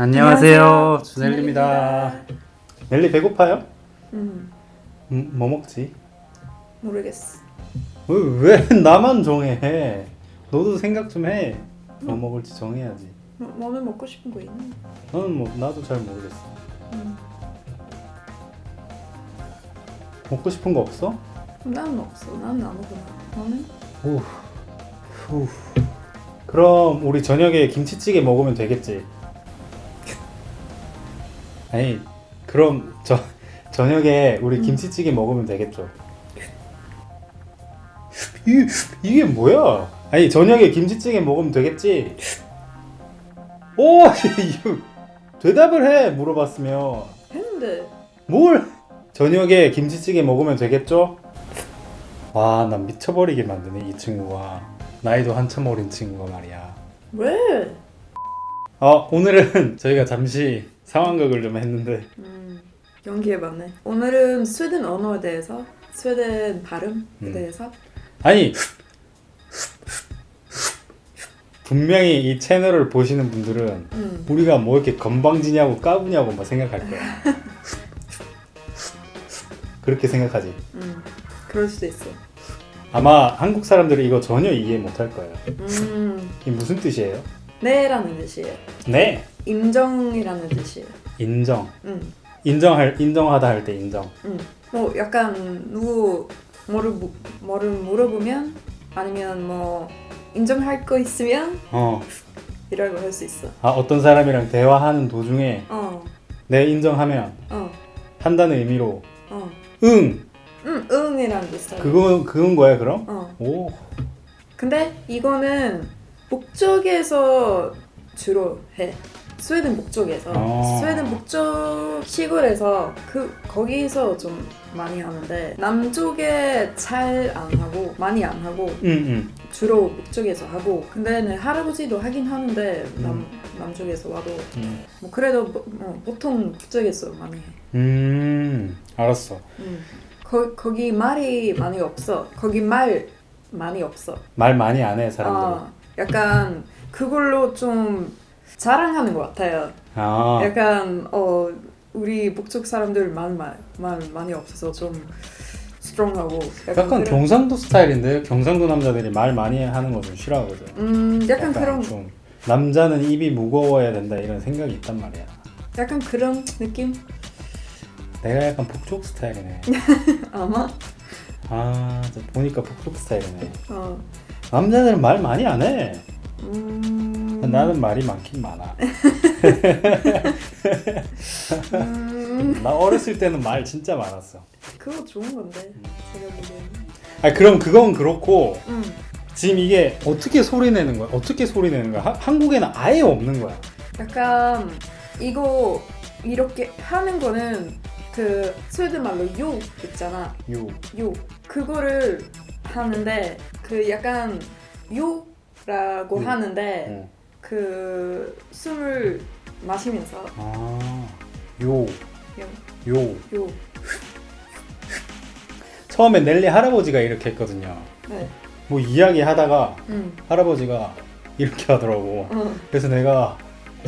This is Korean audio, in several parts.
안녕하세요. 주넬리입니다. 넬리 배고파요? 뭐 먹지? 모르겠어. 왜 나만 정해? 너도 생각 좀 해. 뭐 먹을지 정해야지. 너는 먹고 싶은 거 있나? 너는 뭐 나도 잘 모르겠어. 먹고 싶은 거 없어? 나는 없어. 나는 아무거나. 너는? 후. 그럼 우리 저녁에 김치찌개 먹으면 되겠지? 아니 그럼 저녁에 우리 김치찌개 먹으면 되겠죠? 이게 뭐야? 아니 저녁에 김치찌개 먹으면 되겠지? 오 이거 대답을 해 물어봤으면. 했는데. 뭘? 저녁에 김치찌개 먹으면 되겠죠? 와 난 미쳐버리게 만드네 이 친구가. 나이도 한참 어린 친구가 말이야. 왜? 오늘은 저희가 잠시 상황극을 좀 했는데 연기해봤네. 오늘은 스웨덴 언어에 대해서, 스웨덴 발음에 대해서. 아니 분명히 이 채널을 보시는 분들은 우리가 뭐 이렇게 건방지냐고 까부냐고 막 생각할 거야. 그렇게 생각하지. 그럴 수도 있어. 아마 한국 사람들이 이거 전혀 이해 못할 거예요. 이게 무슨 뜻이에요? 네라는 뜻이에요. 네. 인정이라는 뜻이에요. 인정. 인정하다 할 때 인정. 뭐 약간 누구 뭐를 물어보면 아니면 뭐 인정할 거 있으면 이라고 할 수 있어. 어떤 사람이랑 대화하는 도중에 네 인정하면 한다는 의미로 응이라는 뜻이야. 그건 거야 그럼? 오. 근데 이거는 목적에서 주로 해. 스웨덴 목적에서. 스웨덴 목적 시골에서 거기서 좀 많이 하는데 남쪽에 잘 안 하고 많이 안 하고 주로 목적에서 하고. 근데 내 할아버지도 하긴 하는데 남쪽에서 와도 뭐 그래도 보통 목적에서 많이 해. 알았어. 거기 말이 많이 없어. 거기 말 많이 없어. 말 많이 안 해 사람들이. 약간 그걸로 좀 자랑하는 것 같아요. 약간 우리 북쪽 사람들 말 많이 없어서 좀 스트롱하고. 약간 경상도 스타일인데 경상도 남자들이 말 많이 하는 거 좀 싫어하거든. 약간 그런 좀 남자는 입이 무거워야 된다 이런 생각이 있단 말이야. 약간 그런 느낌? 내가 약간 북쪽 스타일이네. 아마? 저 보니까 북쪽 스타일이네. 남자들은 말 많이 안 해. 나는 말이 많긴 많아. 나 어렸을 때는 말 진짜 많았어. 그거 좋은 건데 제가 보기에는. 그럼 그건 그렇고 지금 이게 어떻게 소리 내는 거야? 어떻게 소리 내는 거야? 한국에는 아예 없는 거야. 약간 이거 이렇게 하는 거는 그 스웨덴 말로 요 있잖아. 요 그거를 하는데 그 약간 요라고 하는데 그 숨을 마시면서 요. 처음에 넬리 할아버지가 이렇게 했거든요. 네. 뭐 이야기 하다가 할아버지가 이렇게 하더라고. 그래서 내가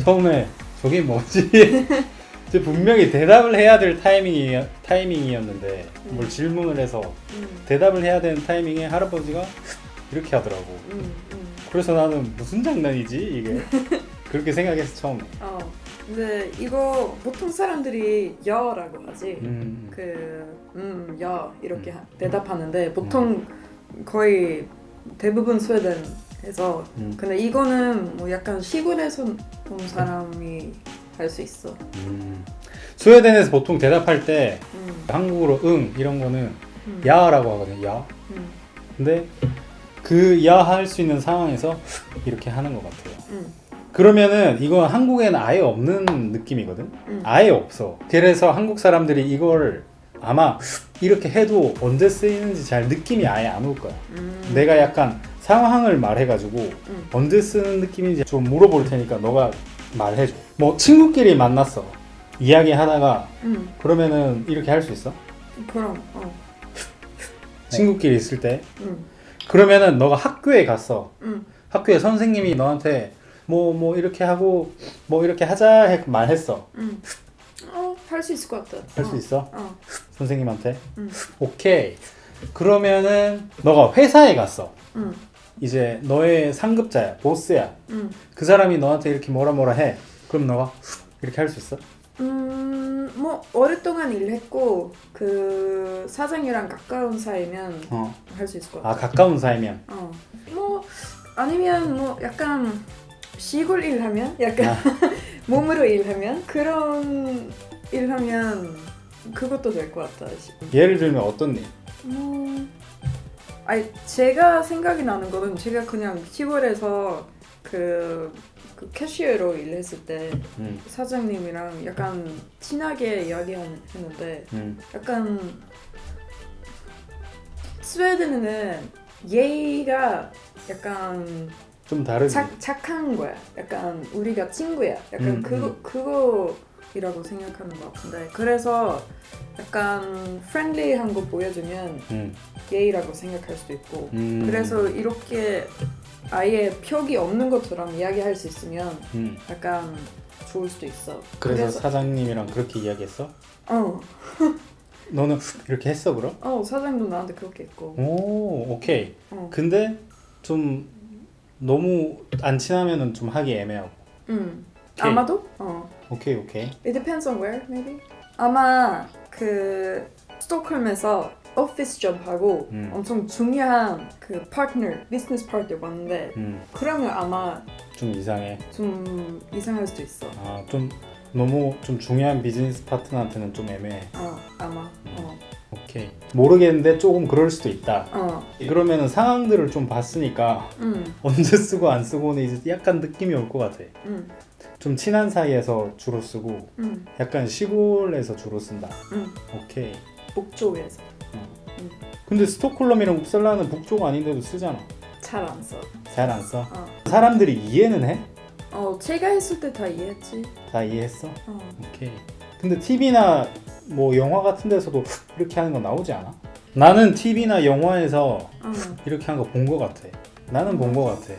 처음에 저게 뭐지? 분명히 대답을 해야 될 타이밍이었는데 뭘 질문을 해서 대답을 해야 되는 타이밍에 할아버지가 이렇게 하더라고. 그래서 나는 무슨 장난이지 이게? 그렇게 생각했어 처음에. 근데 이거 보통 사람들이 여라고 하지. 여 이렇게 대답하는데 보통 거의 대부분 스웨덴에서. 근데 이거는 뭐 약간 시골에서 온 사람이 할 수 있어. 스웨덴에서 보통 대답할 때 한국어로 이런 거는 야라고 하거든요. 야. 근데 그 야 할 수 있는 상황에서 이렇게 하는 것 같아요. 그러면은 이건 한국에는 아예 없는 느낌이거든. 아예 없어. 그래서 한국 사람들이 이걸 아마 이렇게 해도 언제 쓰이는지 잘 느낌이 아예 안 올 거야. 내가 약간 상황을 말해가지고 언제 쓰는 느낌인지 좀 물어볼 테니까 너가 말해줘. 뭐 친구끼리 만났어. 이야기하다가 그러면은 이렇게 할 수 있어? 그럼 친구끼리 있을 때. 그러면은 너가 학교에 갔어. 학교에 선생님이 너한테 뭐 이렇게 하고 뭐 이렇게 하자 말했어. 할 수 있을 것 같아. 할 수 있어? 어. 선생님한테? 오케이. 그러면은 너가 회사에 갔어. 이제 너의 상급자야, 보스야. 그 사람이 너한테 이렇게 뭐라 해. 그럼 너가 이렇게 할 수 있어? 뭐 오랫동안 일했고 그 사장이랑 가까운 사이면 할 수 있을 것 같아. 아, 가까운 사이면. 뭐 아니면 뭐 약간 시골 일하면 약간 몸으로 일하면 그런 일하면 그것도 될 것 같다. 예를 들면 어떤 일? 아니 제가 생각이 나는 거는 제가 그냥 시골에서 그 캐시어로 일했을 때 사장님이랑 약간 친하게 이야기했는데 약간 스웨덴은 예의가 약간 좀 다르지. 착한 거야. 약간 우리가 친구야. 약간 그거이라고 생각하는 것 같은데 그래서 약간 프렌들리한 거 보여주면 예의라고 생각할 수도 있고 그래서 이렇게 아예 벽이 없는 것처럼 이야기할 수 있으면 약간 좋을 수도 있어. 그래서 사장님이랑 그렇게 이야기했어? 너는 이렇게 했어 그럼? 사장님도 나한테 그렇게 했고. 오, 오케이. 근데 좀 너무 안 친하면은 좀 하기 애매하고. 아마도? 오케이. It depends on where, maybe. 아마 그 스톡홀름에서 오피스 잡하고 엄청 중요한 그 파트너, 비즈니스 파트너 봤는데 그러면 아마 좀 이상해. 좀 이상할 수도 있어. 아, 좀 너무 좀 중요한 비즈니스 파트너한테는 좀 애매해. 아마. 오케이. 모르겠는데 조금 그럴 수도 있다. 그러면은 상황들을 좀 봤으니까 언제 쓰고 안 쓰고는 이제 약간 느낌이 올 것 같아. 좀 친한 사이에서 주로 쓰고 약간 시골에서 주로 쓴다. 오케이. 북쪽에서. 근데 스톡홀름이랑 웁살라는 북쪽 아닌데도 쓰잖아. 잘 안 써. 잘 안 써? 사람들이 이해는 해? 제가 했을 때 다 이해했지. 다 이해했어? 오케이. 근데 TV나 뭐 영화 같은 데서도 이렇게 하는 거 나오지 않아? 나는 TV나 영화에서 이렇게 하는 거 본 거 같아. 나는 본 거 같아.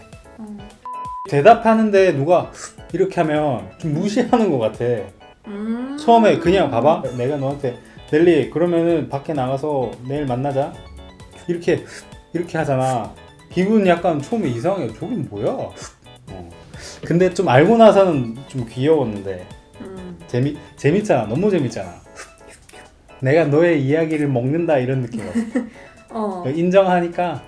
대답하는데 누가 이렇게 하면 좀 무시하는 거 같아. 처음에 그냥 봐봐. 내가 너한테 넬리 그러면은 밖에 나가서 내일 만나자. 이렇게 하잖아. 기분 약간 처음에 이상해. 저긴 뭐야? 근데 좀 알고 나서는 좀 귀여웠는데 재밌잖아. 너무 재밌잖아. 내가 너의 이야기를 먹는다 이런 느낌이었어. 인정하니까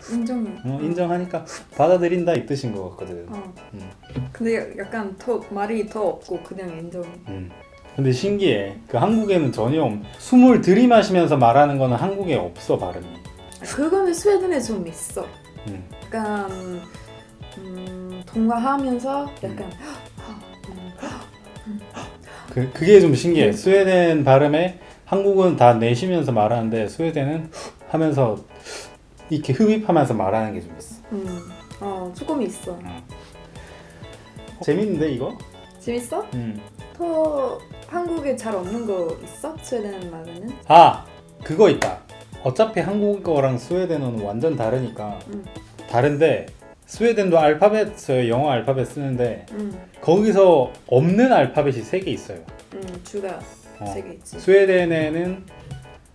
인정하니까 받아들인다 이 뜻인 것 같거든. 근데 약간 말이 더 없고 그냥 인정. 근데 신기해. 그 한국에는 전혀 숨을 들이마시면서 말하는 거는 한국에 없어 발음이. 그거는 스웨덴에 좀 있어. 약간 통화하면서 약간 그게 좀 신기해. 스웨덴 발음에 한국은 다 내쉬면서 말하는데 스웨덴은 하면서 이렇게 흡입하면서 말하는 게 좀 있어. 조금 있어. 재밌는데 이거? 재밌어? 더 한국에 잘 없는 거 있어? 스웨덴 말에는? 그거 있다. 어차피 한국어랑 스웨덴어는 완전 다르니까 다른데 스웨덴도 알파벳 써요. 영어 알파벳 쓰는데 거기서 없는 알파벳이 3개 있어요. 주가 3개 있지. 스웨덴에는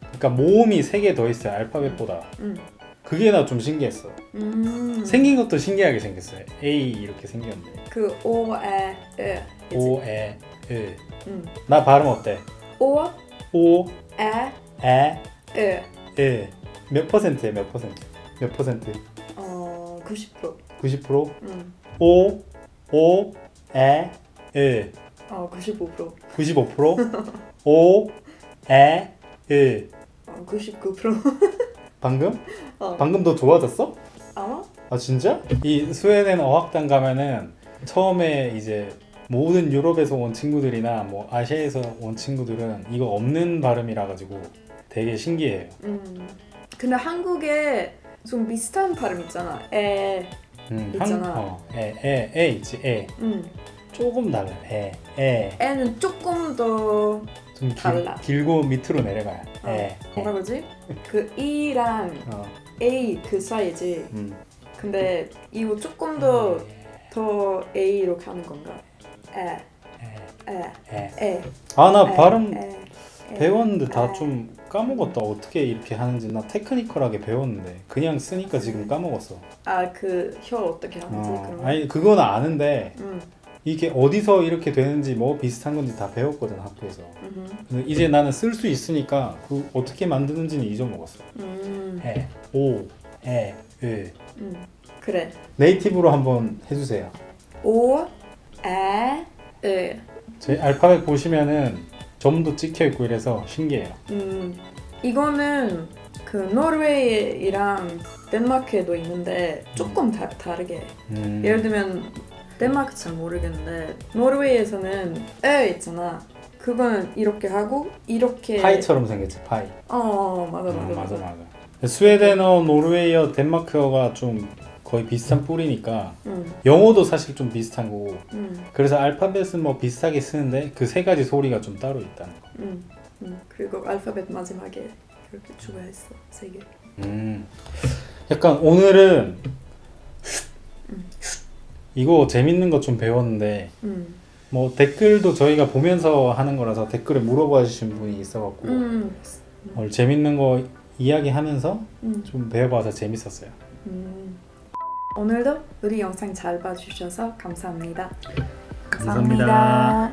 그러니까 모음이 3개 더 있어요. 알파벳보다. 그게 나 좀 신기했어. 생긴 것도 신기하게 생겼어요. A 이렇게 생겼는데. 그 O, 에, 에. O, 에, 으. 나 발음 어때? O, O, 에, 에, 으. 몇 퍼센트에 몇 퍼센트? 몇 퍼센트? 90%. 90%? O, 에, 으. 95%. 95%? O, 에, 으. 99%. 방금? 방금 더 좋아졌어? 아마? 진짜? 이 스웨덴 어학당 가면은 처음에 이제 모든 유럽에서 온 친구들이나 뭐 아시아에서 온 친구들은 이거 없는 발음이라 가지고 되게 신기해요. 근데 한국에 좀 비슷한 발음 있잖아. 에 있잖아. 에 있지. 에. 조금 달라. 에는 조금 더 좀 달라. 길고 밑으로 내려가요. 에. 뭐라 그러지? 그 E랑 A 그 사이지. 근데 이거 조금 더 더 A로 가는 건가? 아, 나 발음 에. 배웠는데 다 좀 까먹었다. 어떻게 이렇게 하는지. 나 테크니컬하게 배웠는데 그냥 쓰니까 지금 까먹었어. 그 혀 어떻게 하는지 그런 거? 아니 그건 아는데 음. 이게 어디서 이렇게 되는지 뭐 비슷한 건지 다 배웠거든, 학교에서. 근데 이제 나는 쓸 수 있으니까 그 어떻게 만드는지는 잊어먹었어. 에, 오, 에, 으. 그래. 네이티브로 한번 해주세요. 오, 에, 으. 제 알파벳 보시면은 점도 찍혀 있고 이래서 신기해요. 이거는 그 노르웨이랑 덴마크에도 있는데 조금 다르게. 예를 들면 덴마크 잘 모르겠는데 노르웨이에서는 에 있잖아. 그거는 이렇게 하고 이렇게. 파이처럼 생겼지, 파이. 맞아. 스웨덴어, 노르웨이어, 덴마크어가 좀 거의 비슷한 뿌리니까 영어도 사실 좀 비슷한 거고. 그래서 알파벳은 뭐 비슷하게 쓰는데 그 세 가지 소리가 좀 따로 있다는 거. 그리고 알파벳 마지막에 그렇게 추가했어, 3개. 약간 오늘은 이거 재밌는 거 좀 배웠는데 뭐 댓글도 저희가 보면서 하는 거라서 댓글에 물어봐 주신 분이 있어갖고 오늘 재밌는 거 이야기하면서 좀 배워봐서 재밌었어요. 오늘도 우리 영상 잘 봐주셔서 감사합니다. 감사합니다.